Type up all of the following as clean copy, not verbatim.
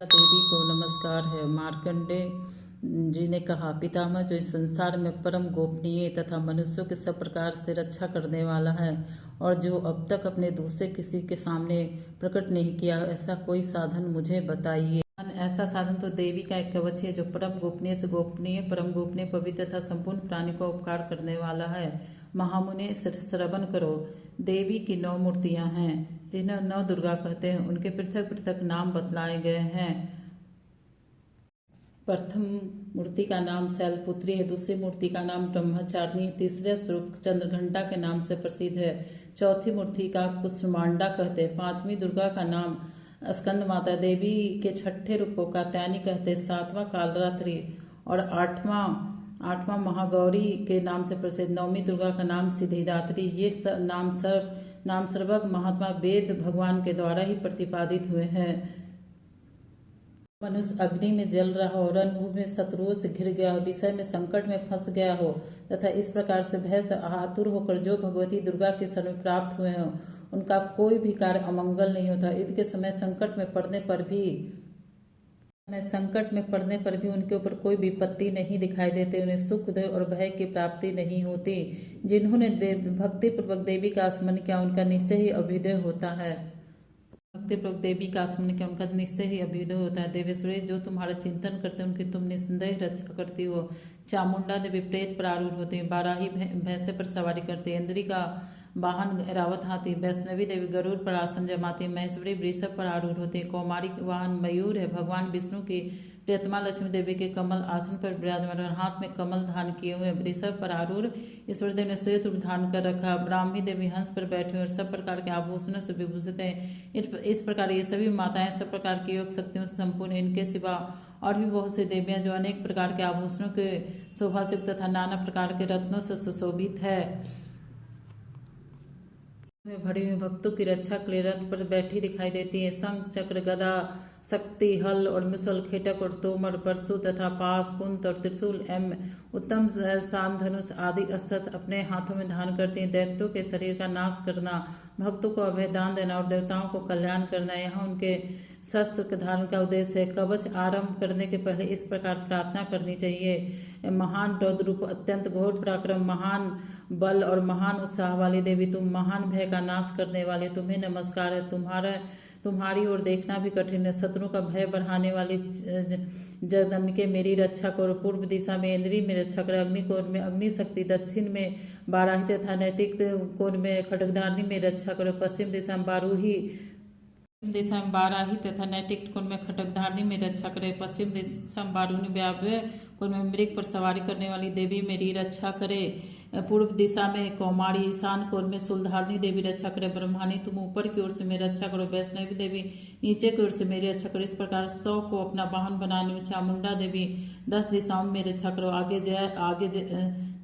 देवी को नमस्कार है। मार्कंडेय जी ने कहा, पितामह जो इस संसार में परम गोपनीय तथा मनुष्यों के सब प्रकार से रक्षा करने वाला है और जो अब तक अपने दूसरे किसी के सामने प्रकट नहीं किया, ऐसा कोई साधन मुझे बताइए। ऐसा साधन तो देवी का एक कवच है जो परम गोपनीय से गोपनीय, परम गोपनीय, पवित्र तथा संपूर्ण प्राणी को उपकार करने वाला है। महामुने श्रवण करो। देवी की 9 मूर्तियां हैं जिन्हें 9 दुर्गा कहते हैं। उनके पृथक पृथक नाम बतलाए गए हैं। प्रथम मूर्ति का नाम शैलपुत्री है, दूसरी मूर्ति का नाम ब्रह्मचारिणी, तीसरे स्वरूप चंद्रघंटा के नाम से प्रसिद्ध है, चौथी मूर्ति का कुसुमांडा कहते हैं, पांचवी दुर्गा का नाम स्कंद माता, देवी के छठे रूप को कात्यायनी कहते हैं, सातवां कालरात्रि और आठवां महागौरी के नाम से प्रसिद्ध, नौवीं दुर्गा का नाम सिद्धिदात्री। ये नाम सर्वज्ञ महात्मा वेद भगवान के द्वारा ही प्रतिपादित हुए हैं। मनुष्य अग्नि में जल रहा हो, रणभूमि में शत्रुओं से घिर गया हो, विषय में संकट में फंस गया हो तथा इस प्रकार से भय से आतुर होकर जो भगवती दुर्गा के शरण प्राप्त हुए हों, उनका कोई भी कार्य अमंगल नहीं होता। युद्ध के समय संकट में पड़ने पर भी उनके ऊपर कोई विपत्ति नहीं दिखाई देते, उन्हें सुख और भय की प्राप्ति नहीं होती। जिन्होंने भक्ति पूर्वक देवी का स्मरण किया, उनका निश्चय ही अभ्युदय होता है। भक्तिपूर्वक देवी का स्मरण किया, उनका निश्चय ही अभ्युदय होता है। देवेश्वरी, जो तुम्हारा चिंतन करते हैं उनकी तुम निस्संदेह रक्षा करती हो। चामुंडा देवी प्रेत पर आरूढ़ होती है, बाराही भैंसे पर सवारी करती है, इंद्री का वाहन ऐरावत हाथी, वैष्णवी देवी गरुड़ पर आसन जमाती है, महेश्वरी वृषभ पर आरूढ़ होती है, कौमारी वाहन मयूर है, भगवान विष्णु की प्रियतमा लक्ष्मी देवी के कमल आसन पर विराजमान, हाथ में कमल धारण किए हुए, वृषभ पर आरूढ़ ईश्वर देव ने श्वेत रूप धारण कर रखा, ब्राह्मी देवी हंस पर बैठे हुए और सब प्रकार के आभूषणों से विभूषित हैं। इस प्रकार ये सभी माताएं सब प्रकार की योग शक्तियों से संपूर्ण। इनके सिवा और भी बहुत सी देवियां जो अनेक प्रकार के आभूषणों के शोभा से तथा नाना प्रकार के रत्नों से सुशोभित है, में भरी हुई भक्तों की रक्षा के लिए रथ पर बैठी दिखाई देती है। शंख चक्र गदा शक्ति हल और मुसल खेटक और तोमर परशु तथा पास कुंत और त्रिशूल उत्तम शान धनुष आदि अस्त्र अपने हाथों में धारण करती हैं। दैत्यों के शरीर का नाश करना, भक्तों को अभयदान देना और देवताओं को कल्याण करना यहाँ उनके शस्त्र के धारण का उद्देश्य है। कवच आरंभ करने के पहले इस प्रकार प्रार्थना करनी चाहिए। महान रौद्र रूप, अत्यंत घोर पराक्रम, महान बल और महान उत्साह वाली देवी, तुम महान भय का नाश करने वाले, तुम्हें नमस्कार है। तुम्हारी ओर देखना भी कठिन है। शत्रु का भय बढ़ाने वाली जगदम्बिके मेरी रक्षा करो। पूर्व दिशा में इंद्री में रक्षा करो, अग्निकोण में अग्नि शक्ति, दक्षिण में बाराही तथा नैतिक कोण में खड्गधारणी में रक्षा करो, पश्चिम दिशा में बाराही तथा नैतिक कोण में खड्गधारणी में रक्षा करे, पश्चिम दिशा में बारूणी व्याव्य कोण में मृग पर सवारी करने वाली देवी मेरी रक्षा करे, पूर्व दिशा में कौमारी, ईशान कोण में शूलधारणी देवी रक्षा करे, ब्रह्मानी तुम ऊपर की ओर से मेरी रक्षा करो, वैष्णवी देवी नीचे की ओर से मेरी रक्षा करो। इस प्रकार 100 को अपना वाहन बनाने में चामुंडा देवी 10 दिशाओं में मेरी रक्षा करो,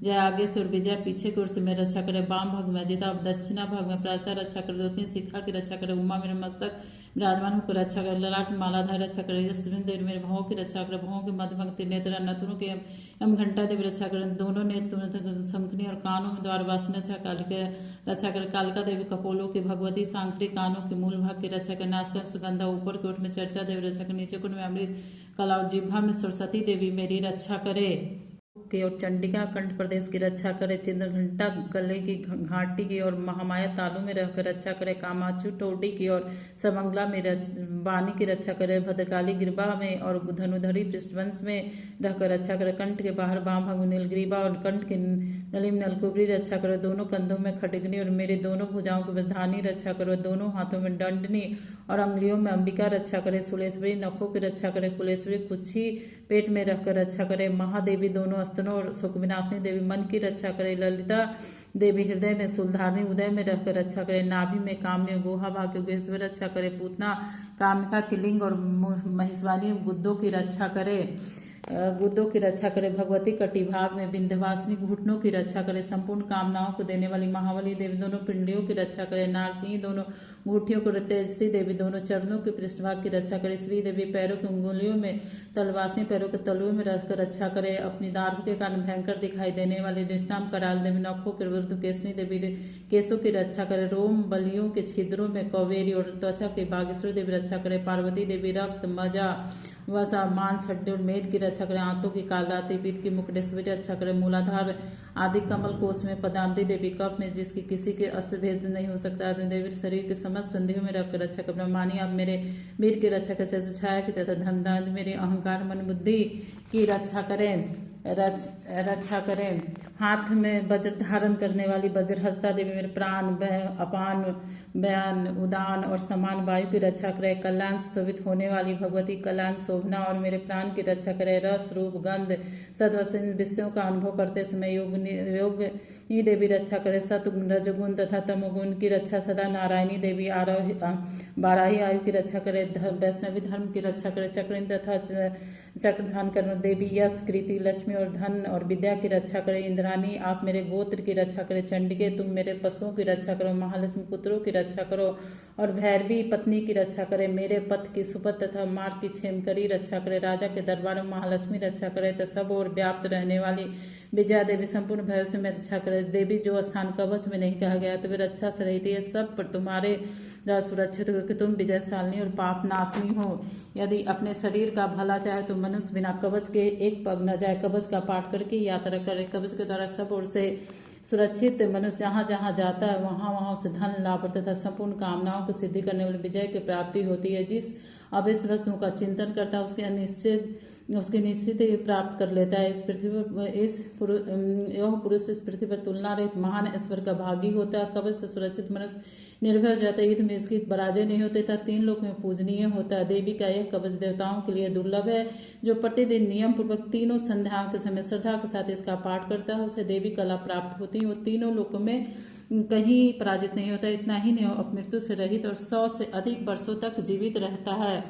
जय आगे से और विजय पीछे की ओर से मेरी रक्षा करे, वाम भाग में अजिता, दक्षिणा भाग में प्रायस्ता रक्षा करे, ज्योति शिखा की रक्षा करे, उमा मेरे मस्तक विराजमान होकर रक्षा करे, ललाट मालाधार रक्षा करे, यशस्विनी देवी मेरे भवों की रक्षा करे, भवों के मध्य भक्ति नेत्र नतुनों के एवं घंटा देवी रक्षा करे, दोनों नेत्र शंखनी और कानों में द्वार वासिनी रक्षा काल के रक्षा करे, कालिका देवी कपोलों की भगवती, सांकरी कानों के मूल भाग की रक्षा करे, नासकर सुगंधा, ऊपर की ओर में चर्चा देवी रक्षा करे, नीचे कोण में अमृत कला और जिह्वा में सरस्वती देवी मेरी रक्षा करे की और चंडिका कंठ प्रदेश की रक्षा करे, चंद्रघंटा गले की घाटी की और महामाया तालु में रहकर रक्षा करे, कामाचू टोडी की और समंगला में वाणी की रक्षा करे, भद्रकाली गिरबा में और धनुधरी पृष्ठवंश में रहकर रक्षा करे, कंठ के बाहर बाम भाग नीलग्रीवा और कंठ के नली में नलकुबरी रक्षा करो, दोनों कंधों में खड्गनी और मेरे दोनों भुजाओं की धानी रक्षा करो, दोनों हाथों में दंडनी और अंगुलियों में अंबिका रक्षा करे, सुलेश्वरी नखों की रक्षा करे, कुलेश्वरी कुच्छी पेट में रखकर रक्षा करे, महादेवी दोनों स्तनों और शोकविनाशिनी देवी मन की रक्षा करे, ललिता देवी हृदय में शूलधारणी उदय में रहकर रक्षा करे, नाभि में कामनी गुहा भाग योगेश्वर रक्षा करे, पूतना कामिका की लिंग और महिष्वानी गुद्दों की रक्षा करे, भगवती कटिभाग में विंध्यवासिनी घुटनों की रक्षा करे, संपूर्ण कामनाओं को देने वाली महाबली देवी दोनों पिंडियों की रक्षा करे, नारसिंह दोनों मुट्ठियों को तेजसी देवी दोनों चरणों के पृष्ठभाग की रक्षा करे। श्री देवी पैरों की उंगलियों में तलवासनी पैरों के तलुओं में रखकर रक्षा करे। अपनी दाढ़ों के कारण भयंकर दिखाई देने वाली निष्णाम कराल देवी नखों के विरुद्ध केसरी देवी केसों की रक्षा करे। रोम बलियों के छिद्रों में कौवेरी और त्वचा की बागेश्वरी देवी रक्षा करे। पार्वती देवी रक्त मजा वसा मांस हड्डी और मेद की रक्षा करे। आंतों की कालरात्रि पीत की मुकुटेश्वरी रक्षा करे। मूलाधार आदि कमल कोष में पदाम्बदी देवी कप में जिसकी किसी के अस्त्र भेद नहीं हो सकता देवी शरीर के समस्त संधियों में रखकर रक्षा कर। ब्रह्मानी आप मेरे वीर की रक्षा कर छाया की तथा धर्मदान मेरे अहंकार मन बुद्धि की रक्षा करें रक्षा करें। हाथ में वज्र धारण करने वाली वज्रहस्ता देवी मेरे प्राण अपान बयान उदान और समान वायु की रक्षा करे। कल्याण से शोभित होने वाली भगवती कल्याण शोभना और मेरे प्राण की रक्षा करे। रस रूप गंध सद्वसन विषयों का अनुभव करते समय योग ये देवी रक्षा करे। सतगुण रजगुण तथा तमोगुण की रक्षा सदा नारायणी देवी बाराही आयु की रक्षा करे। वैष्णवी धर्म की रक्षा करे। चक्र तथा चक्रधान कर देवी यश कृति लक्ष्मी और धन और विद्या की रक्षा करे। इंद्राणी आप मेरे गोत्र की रक्षा करे। चंडिके तुम मेरे पशुओं की रक्षा करो। महालक्ष्मी पुत्रों की रक्षा करो और भैरवी पत्नी की रक्षा करे। मेरे पथ की सुपथ तथा मार्ग की क्षेमकरी रक्षा करे। राजा के दरबार में महालक्ष्मी रक्षा करे। तो सब और व्याप्त रहने वाली विजया देवी संपूर्ण भैरव से मैं रक्षा करे। देवी जो स्थान कवच में नहीं कहा गया तो वे रक्षा से रहती है। सब पर तुम्हारे द्वारा सुरक्षित हो कि तुम विजयशालिनी और पाप नाशनी हो। यदि अपने शरीर का भला चाहे तो मनुष्य बिना कवच के एक पग न जाए। कवच का पाठ करके यात्रा करे। कवच के द्वारा सब ओर से सुरक्षित मनुष्य जहाँ जहाँ जाता है वहाँ वहाँ उसे धन लाभ तथा संपूर्ण कामनाओं को सिद्धि करने वाले विजय की प्राप्ति होती है। जिस अवश्य वस्तुओं का चिंतन करता है उसके निश्चित ही प्राप्त कर लेता है। इस पृथ्वी पर यह पुरुष इस पृथ्वी पर तुलना रहित महान ईश्वर का भागी होता है। कवच से सुरक्षित मनुष्य निर्भय हो जाता है। युद्ध में इसकी पराजय नहीं होते तथा 3 लोक में पूजनीय होता है। देवी का यह कवच देवताओं के लिए दुर्लभ है। जो प्रतिदिन नियम पूर्वक तीनों संध्याओं के समय श्रद्धा के साथ इसका पाठ करता है उसे देवी कला प्राप्त होती है। वो 3 लोकों में कहीं पराजित नहीं होता। इतना ही नहीं हो मृत्यु से रहित और 100 से अधिक वर्षों तक जीवित रहता है।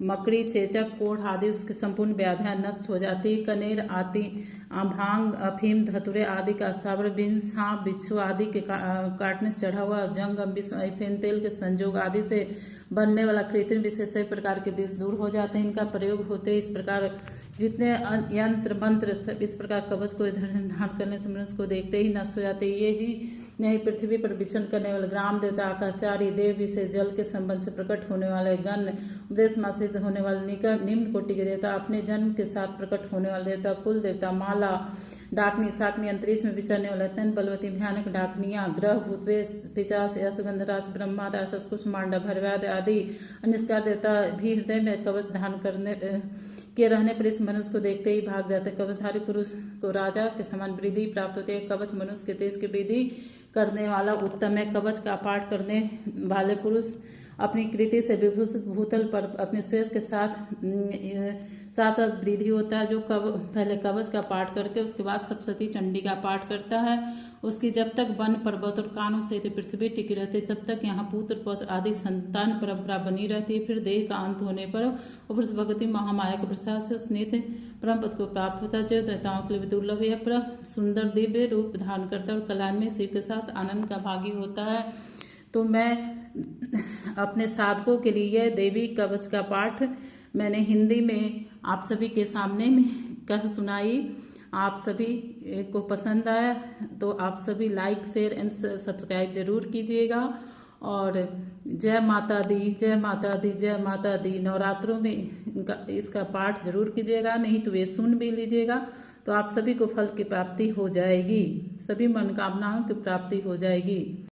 मकड़ी चेचक कोढ़ आदि उसके संपूर्ण व्याधियां नष्ट हो जाती। कनेर आदि भांग अफीम धतुरे आदि का स्थावर बिन सांप बिच्छू आदि के काटने से चढ़ा हुआ जंगम विष फेन तेल के संयोग आदि से बनने वाला कृत्रिम विष सभी प्रकार के विष दूर हो जाते हैं। इनका प्रयोग होते इस प्रकार जितने यंत्र मंत्र सब इस प्रकार कवच को धारण करने से मनुष्य को देखते ही नष्ट हो जाते। ये ही नहीं पृथ्वी पर विचरण करने वाले ग्राम देवता आकाशारी देव विषय जल के संबंध से प्रकट होने वाले गण उपदेश मासित होने वाले निम्न कोटि के देवता अपने जन्म के साथ प्रकट होने वाले देवता कुल देवता माला डाकनी साकनी अंतरिक्ष में विचरने वाले अत्यंत बलवती भयानक डाकनियां ग्रह भूत पिचास यशगंधराज ब्रह्मा रासस कुष्मांडा भरवाद आदि अनिष्कार देवता भी हृदय में कवच धारण करने के रहने पर इस मनुष्य को देखते ही भाग जाते। कवचधारी पुरुष को राजा के समान वृद्धि प्राप्त होती है। कवच मनुष्य के तेज की वृद्धि करने वाला उत्तम है। कवच का पाठ करने वाले पुरुष अपनी कृति से विभूषित भूतल पर अपने श्रेष्ठ के साथ वृद्धि होता है। जो पहले कवच का पाठ करके उसके बाद सप्तशती चंडी का पाठ करता है उसकी जब तक वन पर्वत और कानों से पृथ्वी टिकी रहती है तब तक यहाँ पुत्र पौत्र आदि संतान परंपरा बनी रहती है। फिर देह का अंत होने पर पुरुष भगवती महामाया के प्रसाद से उस नित्य परम पद को प्राप्त होता है। जो देवताओं के लिए दुर्लभ है पर सुंदर दिव्य रूप धारण करता है और कल्याण में शिव के साथ आनंद का भागी होता है। तो मैं अपने साधकों के लिए देवी कवच का पाठ मैंने हिंदी में आप सभी के सामने में कह सुनाई। आप सभी को पसंद आया तो आप सभी लाइक शेयर एंड सब्सक्राइब जरूर कीजिएगा। और जय माता दी जय माता दी जय माता दी। नवरात्रों में इसका पाठ जरूर कीजिएगा नहीं तो ये सुन भी लीजिएगा तो आप सभी को फल की प्राप्ति हो जाएगी। सभी मनोकामनाओं की प्राप्ति हो जाएगी।